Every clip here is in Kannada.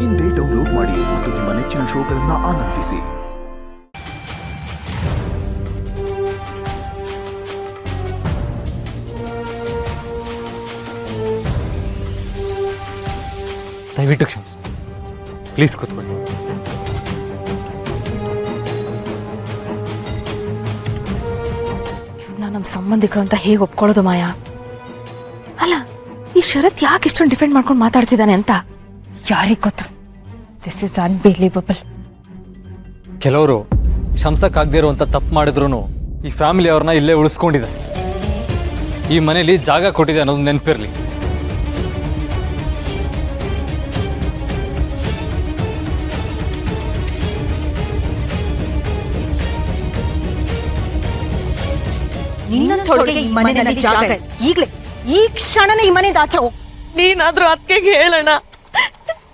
ಇಂದೇ ಡೌನ್ಲೋಡ್ ಮಾಡಿ ಮತ್ತು ನಿಮ್ಮ ನೆಚ್ಚಿನ ಶೋಗಳನ್ನು ಆನಂದಿಸಿ. ದಯವಿಟ್ಟು ಕ್ಷಮಿಸಿ, ಪ್ಲೀಸ್ ಕೂತ್ಕೊಳ್ಳಿ. ನಮ್ಮ ಸಂಬಂಧಿಕರು ಅಂತ ಹೇಗೆ ಒಪ್ಕೊಳ್ಳೋದು ಮಾಯಾ? ಅಲ್ಲ, ಈ ಶರತ್ ಯಾಕೆ ಇಷ್ಟೊಂದು ಡಿಫೆಂಡ್ ಮಾಡ್ಕೊಂಡು ಮಾತಾಡ್ತಿದ್ದಾನೆ ಅಂತ ಯಾರಿಗ್ ಗೊತ್ತು? This is unbelievable. ಕೆಲವರು ಶಂಸಕ್ಕಾಗದೇ ಇರುವಂತ ತಪ್ಪು ಮಾಡಿದ್ರು ಈ ಫ್ಯಾಮಿಲಿ ಅವ್ರನ್ನ ಇಲ್ಲೇ ಉಳಿಸ್ಕೊಂಡಿದ್ದಾರೆ. ಈ ಮನೇಲಿ ಜಾಗ ಕೊಟ್ಟಿದೆ ಅನ್ನೋದು ನೆನಪಿರ್ಲಿ. ನಿನ್ನಂಥೊಳಗೆ ಈ ಮನೆಯಲ್ಲಿ ಜಾಗ ಈಗಲೇ ಈ ಕ್ಷಣನೇ ಈ ಮನೆಯಿಂದ ಆಚೆ ಹೋಗು. ನೀನಾದ್ರೂ ಅತ್ತಿಗೆ ಹೇಳೋಣ,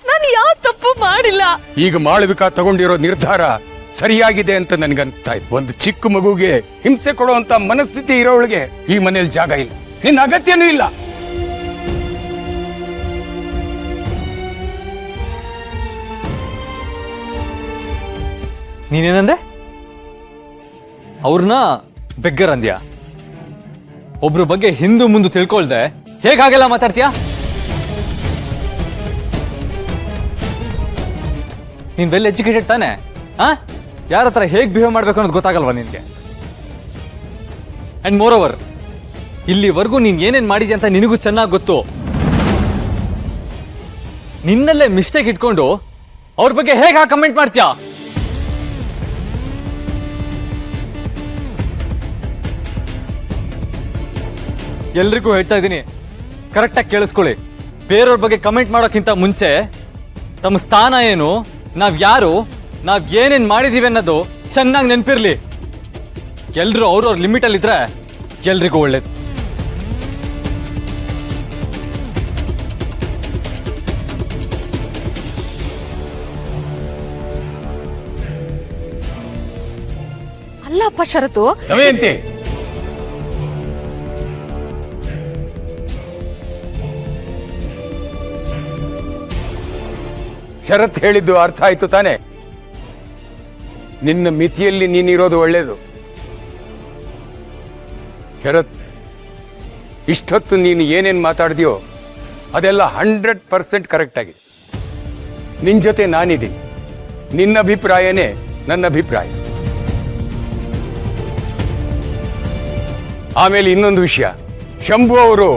ನಾನು ಯಾವ ತಪ್ಪು ಮಾಡಿಲ್ಲ. ಈಗ ಮಾಳವಿಕಾ ತಗೊಂಡಿರೋ ನಿರ್ಧಾರ ಸರಿಯಾಗಿದೆ ಅಂತ ನನ್ಗನ್ಸ್ತಾ ಇತ್ತು. ಒಂದು ಚಿಕ್ಕ ಮಗುಗೆ ಹಿಂಸೆ ಕೊಡುವಂತ ಮನಸ್ಥಿತಿ ಇರೋಳಿಗೆ ಈ ಮನೇಲಿ ಜಾಗ ಇಲ್ಲ, ನಿನ್ನ ಅಗತ್ಯನೂ ಇಲ್ಲ. ನೀನೇನಂದೆ? ಅವ್ರನ್ನ ಬೆಗ್ಗರ್ ಅಂದ್ಯಾ? ಒಬ್ರ ಬಗ್ಗೆ ಹಿಂದು ಮುಂದೆ ತಿಳ್ಕೊಳ್ದೆ ಹೇಗಾಗೆಲ್ಲ ಮಾತಾಡ್ತೀಯಾ? ನೀನ್ ವೆಲ್ ಎಜುಕೇಟೆಡ್ ತಾನೆ? ಯಾರ ಹತ್ರ ಹೇಗ್ ಬಿಹೇವ್ ಮಾಡ್ಬೇಕು ಅನ್ನೋದು ಗೊತ್ತಾಗಲ್ವಾ ನಿನ್ಗೆ? ಅಂಡ್ ಮೋರ್ ಓವರ್, ಇಲ್ಲಿವರೆಗೂ ನೀನ್ ಏನೇನ್ ಮಾಡಿದ್ಯಾ ಅಂತ ನಿನಗೂ ಚೆನ್ನಾಗಿ ಗೊತ್ತು. ನಿನ್ನಲ್ಲೇ ಮಿಸ್ಟೇಕ್ ಇಟ್ಕೊಂಡು ಅವ್ರ ಬಗ್ಗೆ ಹೇಗೆ ಕಮೆಂಟ್ ಮಾಡ್ತೀಯಾ? ಎಲ್ರಿಗೂ ಹೇಳ್ತಾ ಇದ್ದೀನಿ, ಕರೆಕ್ಟಾಗಿ ಕೇಳಿಸ್ಕೊಳ್ಳಿ. ಬೇರೆಯವ್ರ ಬಗ್ಗೆ ಕಮೆಂಟ್ ಮಾಡೋಕ್ಕಿಂತ ಮುಂಚೆ ತಮ್ಮ ಸ್ಥಾನ ಏನು, ನಾವ್ ಯಾರು, ನಾವ್ ಏನೇನ್ ಮಾಡಿದೀವಿ ಅನ್ನೋದು ಚೆನ್ನಾಗಿ ನೆನಪಿರ್ಲಿ. ಎಲ್ರು ಅವ್ರವ್ರ ಲಿಮಿಟಲ್ಲಿ ಇದ್ರೆ ಎಲ್ರಿಗೂ ಒಳ್ಳೇದು. ಅಲ್ಲಪ್ಪ ಶರತು, ದಮಯಂತಿ, ಶರತ್ ಹೇಳಿದ್ದು ಅರ್ಥ ಆಯ್ತು ತಾನೆ? ನಿನ್ನ ಮಿತಿಯಲ್ಲಿ ನೀನಿರೋದು ಒಳ್ಳೇದು. ಶರತ್, ಇಷ್ಟೊತ್ತು ನೀನು ಏನೇನು ಮಾತಾಡಿದ್ಯೋ ಅದೆಲ್ಲ 100% ಕರೆಕ್ಟ್ ಆಗಿದೆ. ನಿನ್ ಜೊತೆ ನಾನಿದ್ದೀನಿ. ನಿನ್ನ ಅಭಿಪ್ರಾಯನೇ ನನ್ನ ಅಭಿಪ್ರಾಯ. ಆಮೇಲೆ ಇನ್ನೊಂದು ವಿಷಯ, ಶಂಭು ಅವರು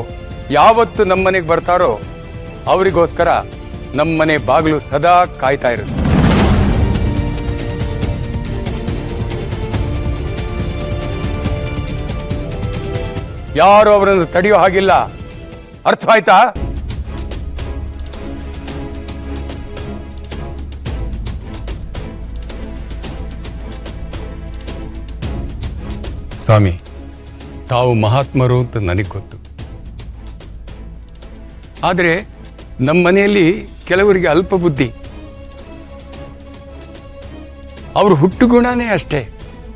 ಯಾವತ್ತು ನಮ್ಮನೆಗೆ ಬರ್ತಾರೋ ಅವರಿಗೋಸ್ಕರ ನಮ್ಮನೆ ಬಾಗಿಲು ಸದಾ ಕಾಯ್ತಾ ಇರುತ್ತೆ. ಯಾರು ಅವರನ್ನು ತಡೆಯೋ ಹಾಗಿಲ್ಲ. ಅರ್ಥ ಆಯ್ತಾ? ಸ್ವಾಮಿ, ತಾವು ಮಹಾತ್ಮರು ಅಂತ ನನಗೆ ಗೊತ್ತು. ಆದರೆ ನಮ್ಮ ಮನೆಯಲ್ಲಿ ಕೆಲವರಿಗೆ ಅಲ್ಪ ಬುದ್ಧಿ. ಅವ್ರ ಹುಟ್ಟುಗುಣನೇ ಅಷ್ಟೇ.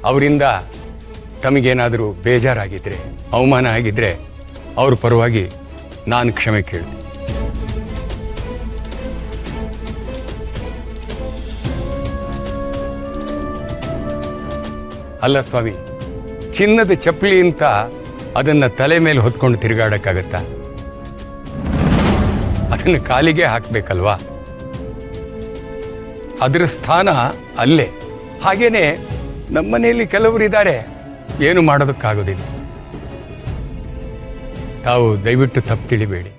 ಅವರಿಂದ ತಮಗೇನಾದರೂ ಬೇಜಾರಾಗಿದ್ರೆ, ಅವಮಾನ ಆಗಿದ್ರೆ ಅವ್ರ ಪರವಾಗಿ ನಾನು ಕ್ಷಮೆ ಕೇಳ್ತೀನಿ. ಅಲ್ಲ ಸ್ವಾಮಿ, ಚಿನ್ನದ ಚಪ್ಪಲಿ ಅಂತ ಅದನ್ನ ತಲೆ ಮೇಲೆ ಹೊತ್ಕೊಂಡು ತಿರುಗಾಡಕ್ಕಾಗತ್ತಾ? ಅದನ್ನು ಕಾಲಿಗೆ ಹಾಕ್ಬೇಕಲ್ವಾ? ಅದರ ಸ್ಥಾನ ಅಲ್ಲೇ. ಹಾಗೇನೆ ನಮ್ಮನೆಯಲ್ಲಿ ಕೆಲವರಿದ್ದಾರೆ, ಏನು ಮಾಡೋದಕ್ಕಾಗೋದಿಲ್ಲ. ತಾವು ದಯವಿಟ್ಟು ತಪ್ಪು ತಿಳಿಬೇಡಿ.